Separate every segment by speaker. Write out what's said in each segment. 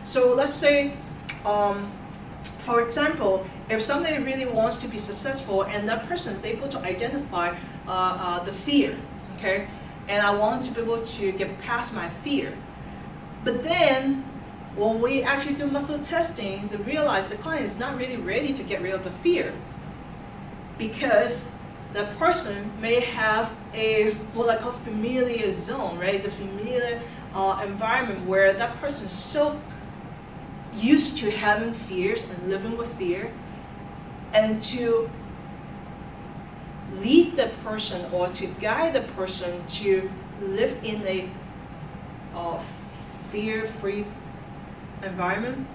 Speaker 1: So let's say, for example, if somebody really wants to be successful and that person is able to identify the fear, okay, and I want to be able to get past my fear. But then, when we actually do muscle testing, they realize the client is not really ready to get rid of the fear because the person may have a what I call familiar zone, right? The familiar environment where that person is so used to having fears and living with fear, and to lead the person or to guide the person to live in a fear-free environment,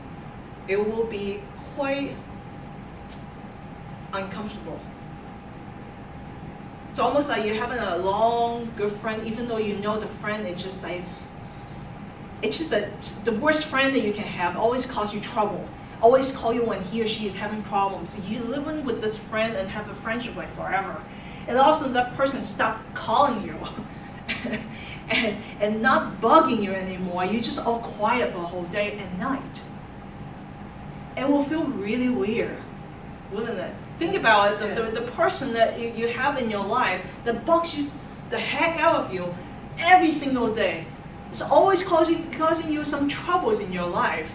Speaker 1: it will be quite uncomfortable. It's almost like you're having a long, good friend, even though you know the friend is just like, it's just the worst friend that you can have, always cause you trouble, always call you when he or she is having problems. You living with this friend and have a friendship like forever. And all of a sudden that person stops calling you and not bugging you anymore. You're just all quiet for a whole day and night. It will feel really weird, wouldn't it? Think about it, the person that you have in your life that bugs you the heck out of you every single day. It's always causing you some troubles in your life.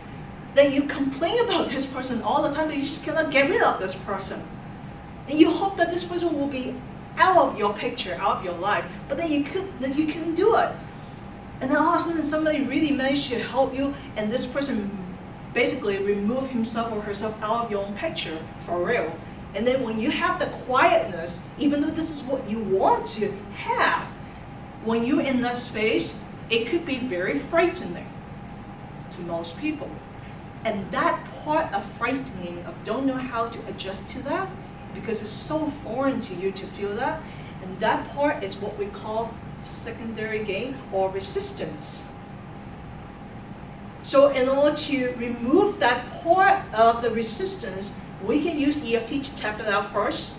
Speaker 1: Then you complain about this person all the time, that you just cannot get rid of this person. And you hope that this person will be out of your picture, out of your life, but then you couldn't do it. And then all of a sudden somebody really managed to help you, and this person basically remove himself or herself out of your own picture for real. And then when you have the quietness, even though this is what you want to have, when you're in that space, it could be very frightening to most people. And that part of frightening, of don't know how to adjust to that, because it's so foreign to you to feel that, and that part is what we call secondary gain or resistance. So in order to remove that part of the resistance, we can use EFT to tap it out first.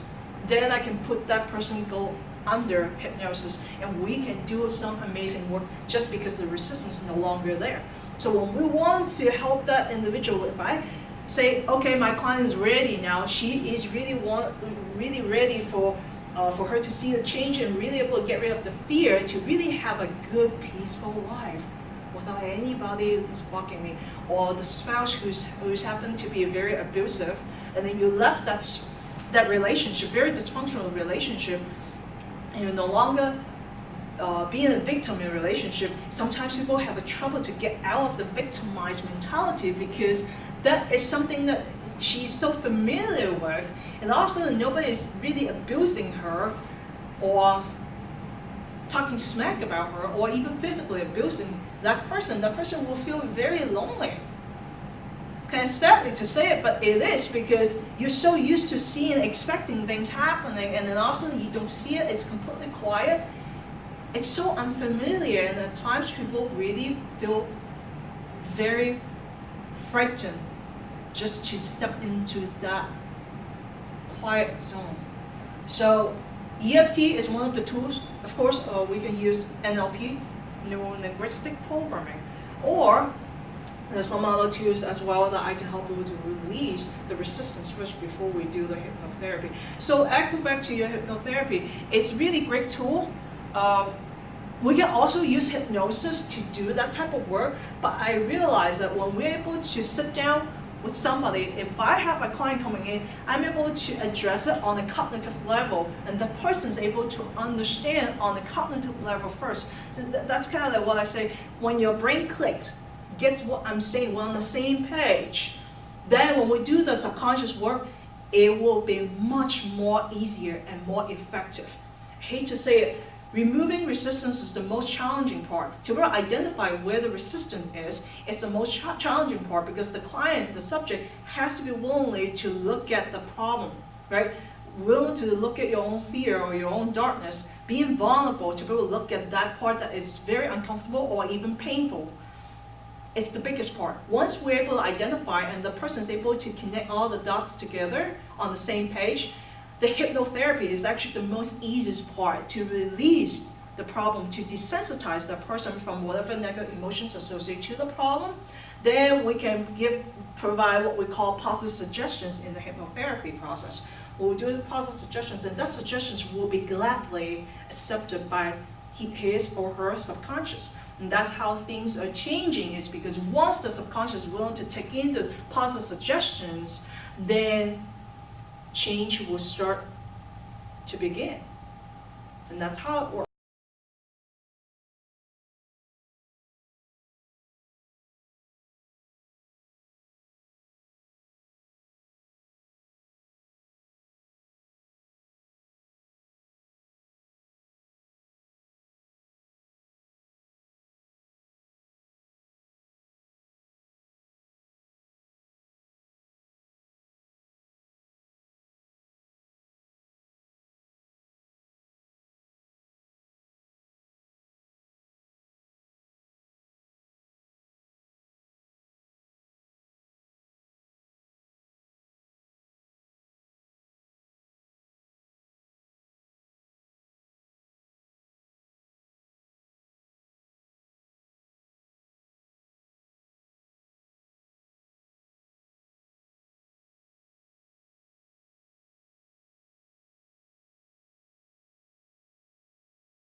Speaker 1: Then I can put that person go under hypnosis, and we can do some amazing work just because the resistance is no longer there. So when we want to help that individual, if I say, okay, my client is ready now, she is really ready for her to see the change and really able to get rid of the fear, to really have a good, peaceful life without anybody who's bugging me, or the spouse who's happened to be very abusive, and then you left that relationship, very dysfunctional relationship, and you're no longer being a victim in a relationship. Sometimes people have a trouble to get out of the victimized mentality because that is something that she's so familiar with, and all of a sudden nobody is really abusing her or talking smack about her or even physically abusing that person will feel very lonely. It's kind of sadly to say it, but it is, because you're so used to seeing, expecting things happening, and then all of a sudden you don't see it, it's completely quiet. It's so unfamiliar, and at times people really feel very frightened just to step into that quiet zone. So EFT is one of the tools. Of course, we can use NLP, neuro-linguistic programming, or there's some other tools as well that I can help you to release the resistance first before we do the hypnotherapy. So echo back to your hypnotherapy, it's a really great tool. We can also use hypnosis to do that type of work, but I realize that when we're able to sit down with somebody, if I have a client coming in, I'm able to address it on a cognitive level, and the person's able to understand on the cognitive level first. So that's kind of like what I say, when your brain clicks, gets what I'm saying, we're on the same page, then when we do the subconscious work, it will be much more easier and more effective. I hate to say it, removing resistance is the most challenging part. To really identify where the resistance is the most challenging part, because the client, the subject, has to be willing to look at the problem, right? Willing to look at your own fear or your own darkness, being vulnerable to be able to look at that part that is very uncomfortable or even painful. It's the biggest part. Once we're able to identify and the person is able to connect all the dots together on the same page, the hypnotherapy is actually the most easiest part to release the problem, to desensitize that person from whatever negative emotions associated to the problem. Then we can provide what we call positive suggestions in the hypnotherapy process. When we do the positive suggestions, and that suggestions will be gladly accepted by his or her subconscious. And that's how things are changing, is because once the subconscious is willing to take in the positive suggestions, then change will start to begin. And that's how it works.